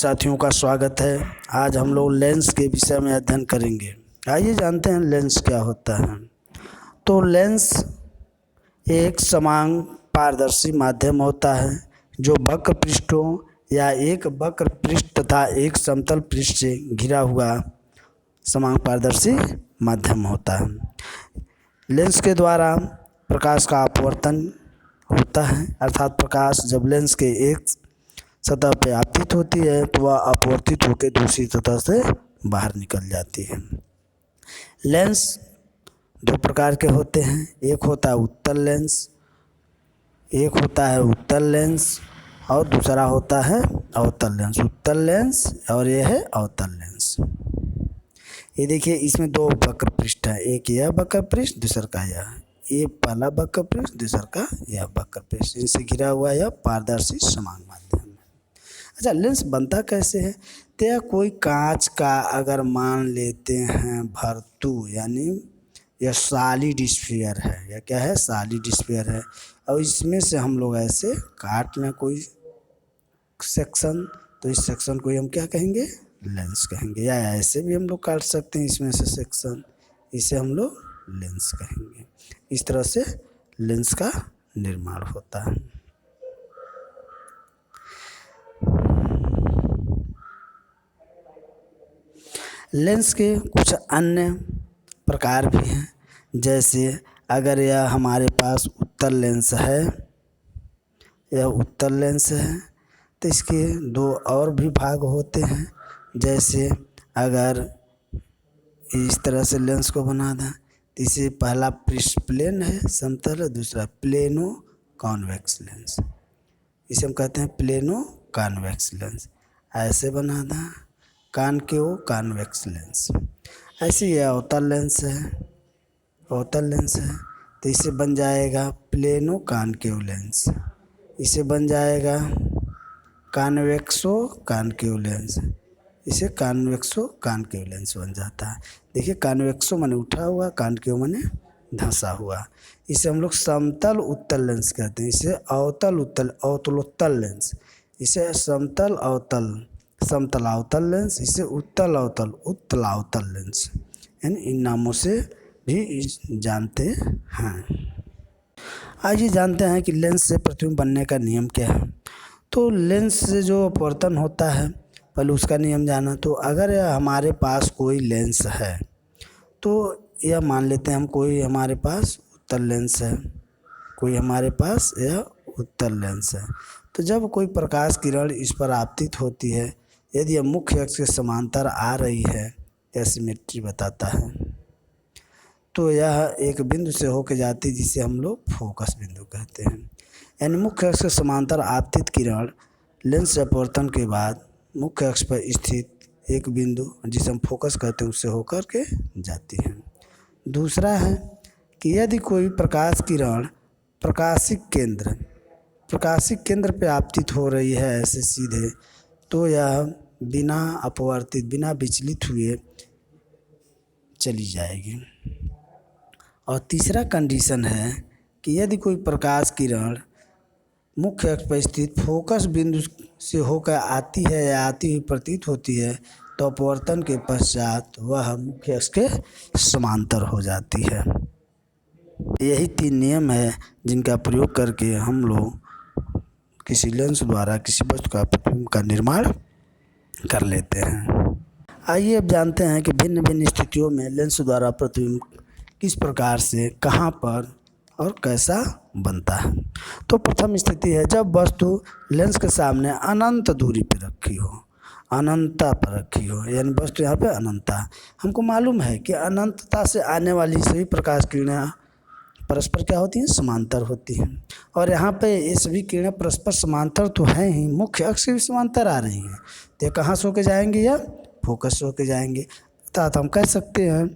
साथियों का स्वागत है। आज हम लोग लेंस के विषय में अध्ययन करेंगे। आइए जानते हैं लेंस क्या होता है। तो लेंस एक समान पारदर्शी माध्यम होता है जो वक्र पृष्ठों या एक वक्र पृष्ठ तथा एक समतल पृष्ठ से घिरा हुआ समान पारदर्शी माध्यम होता है। लेंस के द्वारा प्रकाश का अपवर्तन होता है, अर्थात प्रकाश जब लेंस के एक सतह पे आपतित होती है तो वह अपवर्तित होकर दूसरी सतह से बाहर निकल जाती है। लेंस दो प्रकार के होते हैं, एक होता है उत्तल लेंस और दूसरा होता है अवतल लेंस। उत्तल लेंस और ये है अवतल लेंस। ये देखिए इसमें दो वक्र पृष्ठ है, एक यह वक्र पृष्ठ दूसरा का यह। ये पहला वक्र पृष्ठ दूसरा का यह वक्र पृष्ठ, इनसे घिरा हुआ यह पारदर्शी समान माध्यम है। अच्छा, लेंस बनता कैसे है? तो यह कोई कांच का अगर मान लेते हैं भरतु, यानी यह सॉलिड स्फीयर है। यह क्या है? सॉलिड स्फीयर है। और इसमें से हम लोग ऐसे काट लें कोई सेक्शन, तो इस सेक्शन को हम क्या कहेंगे? लेंस कहेंगे। या ऐसे भी हम लोग काट सकते हैं इसमें से सेक्शन, इसे हम लोग लेंस कहेंगे। इस तरह से लेंस का निर्माण होता है। लेंस के कुछ अन्य प्रकार भी हैं, जैसे अगर यह हमारे पास उत्तल लेंस है, यह उत्तल लेंस है, तो इसके दो और भी भाग होते हैं। जैसे अगर इस तरह से लेंस को बना दें तो इसे पहला पृष्ठ प्लेन है समतल है, दूसरा प्लेनो कॉन्वेक्स लेंस, इसे हम कहते हैं प्लेनो कॉन्वेक्स लेंस। ऐसे बना दें कॉनकेव कॉन्वेक्स लेंस। ऐसे ये अवतल लेंस है, तो इसे बन जाएगा प्लेनो कॉनकेव लेंस, इसे बन जाएगा कॉन्वेक्सो कॉनकेव लेंस, इसे कॉन्वेक्सो कॉनकेव लेंस बन जाता है। देखिए कॉन्वेक्सो माने उठा हुआ, कॉनकेव माने धंसा हुआ। इसे हम लोग समतल उत्तल लेंस कहते हैं। इसे अवतलोत्तल लेंस, इसे समतल अवतल लेंस, इसे उत्तलावतल लेंस, यानी इन नामों से भी जानते हैं। आइए जानते हैं कि लेंस से प्रतिबिंब बनने का नियम क्या है। तो लेंस से जो अपवर्तन होता है पहले उसका नियम जाना। तो अगर हमारे पास कोई लेंस है, तो यह मान लेते हैं हम कोई हमारे पास उत्तल लेंस है, कोई हमारे पास यह उत्तल लेंस है। तो जब कोई प्रकाश किरण इस पर आपतित होती है, यदि यह मुख्य अक्ष के समांतर आ रही है, यह सिमेट्री बताता है, तो यह एक बिंदु से होकर जाती है जिसे हम लोग फोकस बिंदु कहते हैं। यानी मुख्य अक्ष के समांतर आपतित किरण लेंस से अपवर्तन के बाद मुख्य अक्ष पर स्थित एक बिंदु जिसे हम फोकस कहते हैं उससे होकर के जाती है। दूसरा है कि यदि कोई प्रकाश किरण प्रकाशिक केंद्र पे आपतित हो रही है ऐसे सीधे, तो यह बिना अपवर्तित बिना विचलित हुए चली जाएगी। और तीसरा कंडीशन है कि यदि कोई प्रकाश किरण मुख्य अक्ष पर स्थित फोकस बिंदु से होकर आती है या आती हुई प्रतीत होती है, तो अपवर्तन के पश्चात वह मुख्य अक्ष के समांतर हो जाती है। यही 3 नियम है जिनका प्रयोग करके हम लोग किसी लेंस द्वारा किसी वस्तु का प्रतिबिंब का निर्माण कर लेते हैं। आइए अब जानते हैं कि भिन्न भिन्न स्थितियों में लेंस द्वारा प्रतिबिंब किस प्रकार से, कहाँ पर और कैसा बनता है। तो प्रथम स्थिति है जब वस्तु लेंस के सामने अनंत दूरी पर रखी हो, अनंतता पर रखी हो, यानी वस्तु यहाँ पे अनंतता। हमको मालूम है कि अनंतता से आने वाली सभी प्रकाश किरणें परस्पर क्या होती हैं? समांतर होती हैं। और यहाँ पे ये सभी किरणें परस्पर समांतर तो हैं ही, मुख्य अक्ष भी समांतर आ रही हैं, तो कहाँ से होके जाएंगे? या फोकस से होके जाएंगे। अर्थात हम कह सकते हैं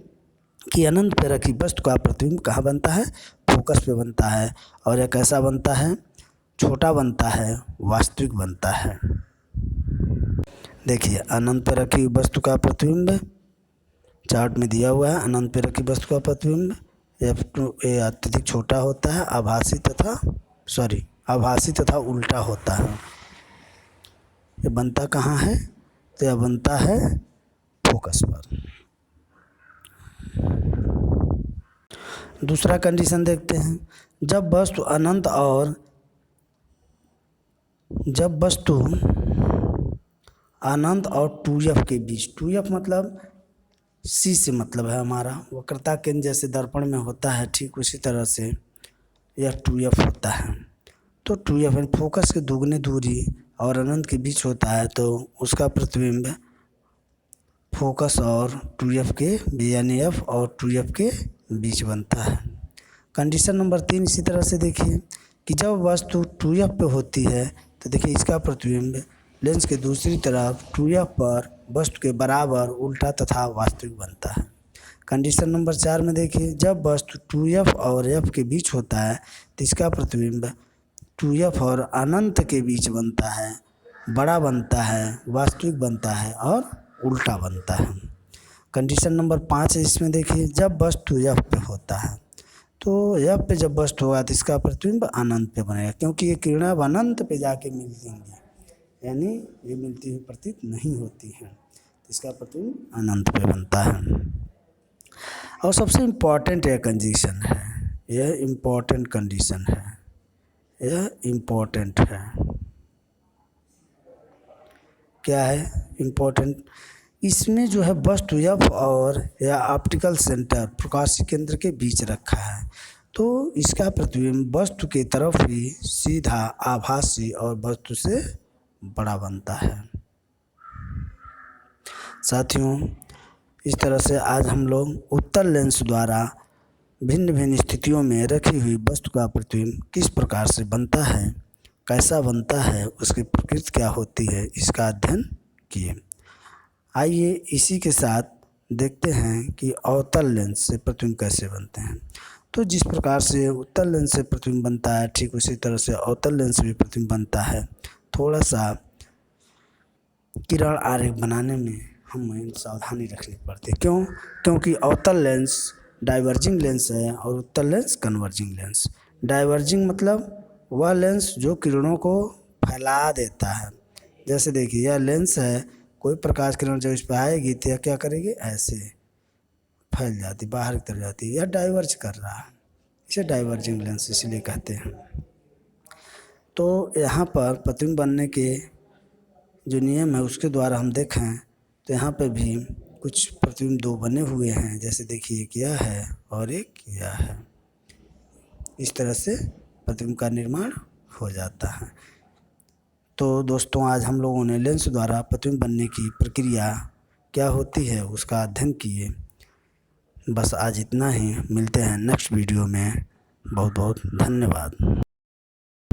कि अनंत पे रखी वस्तु का प्रतिबिंब कहाँ बनता है? फोकस पे बनता है। और यह कैसा बनता है? छोटा बनता है, वास्तविक बनता है। देखिए अनंत पे रखी वस्तु का प्रतिबिंब चार्ट में दिया हुआ है। अनंत पे रखी वस्तु का प्रतिबिंब ये अत्यधिक छोटा होता है, आभासी तथा उल्टा होता है। ये बनता कहाँ है? तो यह बनता है फोकस पर। दूसरा कंडीशन देखते हैं, जब वस्तु अनंत और 2f के बीच, 2f मतलब C से मतलब है हमारा, वक्रता केंद्र जैसे दर्पण में होता है ठीक उसी तरह से यह 2f होता है। तो 2f फोकस के दुगनी दूरी और अनंत के बीच होता है, तो उसका प्रतिबिंब फोकस और 2f के यानी f और 2f के बीच बनता है। कंडीशन नंबर 3 इसी तरह से देखिए कि जब वस्तु 2f पे होती है तो देखिए इसका प्रतिबिंब लेंस के दूसरी तरफ 2f पर वस्तु के बराबर उल्टा तथा वास्तविक बनता है। कंडीशन नंबर 4 में देखिए जब वस्तु 2f और f के बीच होता है तो इसका प्रतिबिंब 2f और अनंत के बीच बनता है, बड़ा बनता है, वास्तविक बनता है और उल्टा बनता है। कंडीशन नंबर 5 है, इसमें देखिए जब वस्तु f पे होता है तो f पे जब वस्तु होगा तो इसका प्रतिबिंब अनंत पे बनेगा, क्योंकि ये किरणें अब अनंत पे जाके मिलती हैं, यानी ये मिलती हुई प्रतीत नहीं होती हैं, तो इसका प्रतिबिंब अनंत पे बनता है। और सबसे इम्पॉर्टेंट यह कंडीशन है, यह इम्पॉर्टेंट कंडीशन है, यह इम्पॉर्टेंट है। क्या है इम्पोर्टेंट? इसमें जो है वस्तु f और या ऑप्टिकल सेंटर प्रकाशीय केंद्र के बीच रखा है, तो इसका प्रतिबिंब वस्तु की तरफ ही सीधा आभासी और वस्तु से बड़ा बनता है। साथियों, इस तरह से आज हम लोग उत्तल लेंस द्वारा भिन्न भिन्न स्थितियों में रखी हुई वस्तु का प्रतिबिंब किस प्रकार से बनता है, कैसा बनता है, उसकी प्रकृति क्या होती है, इसका अध्ययन किए। आइए इसी के साथ देखते हैं कि अवतल लेंस से प्रतिबिंब कैसे बनते हैं। तो जिस प्रकार से उत्तल लेंस से प्रतिबिंब बनता है ठीक उसी तरह से अवतल लेंस से भी प्रतिबिंब बनता है। थोड़ा सा किरण आरेख बनाने में हमें सावधानी रखनी पड़ती है। क्यों? क्योंकि अवतल लेंस डाइवर्जिंग लेंस है और उत्तल लेंस कन्वर्जिंग लेंस। डाइवर्जिंग मतलब वह लेंस जो किरणों को फैला देता है। जैसे देखिए यह लेंस है, कोई प्रकाश किरण जब इस पर आएगी तो यह क्या करेगी, ऐसे फैल जाती, बाहर की तरफ जाती है, यह डाइवर्ज कर रहा है, इसे डाइवर्जिंग लेंस इसलिए कहते हैं। तो यहाँ पर प्रतिबिंब बनने के जो नियम है उसके द्वारा हम देखें तो यहाँ पे भी कुछ प्रतिबिंब दो बने हुए हैं, जैसे देखिए एक यह है और एक यह है। इस तरह से प्रतिबिंब का निर्माण हो जाता है। तो दोस्तों, आज हम लोगों ने लेंस द्वारा प्रतिबिंब बनने की प्रक्रिया क्या होती है उसका अध्ययन किए। बस आज इतना ही, मिलते हैं नेक्स्ट वीडियो में। बहुत बहुत धन्यवाद।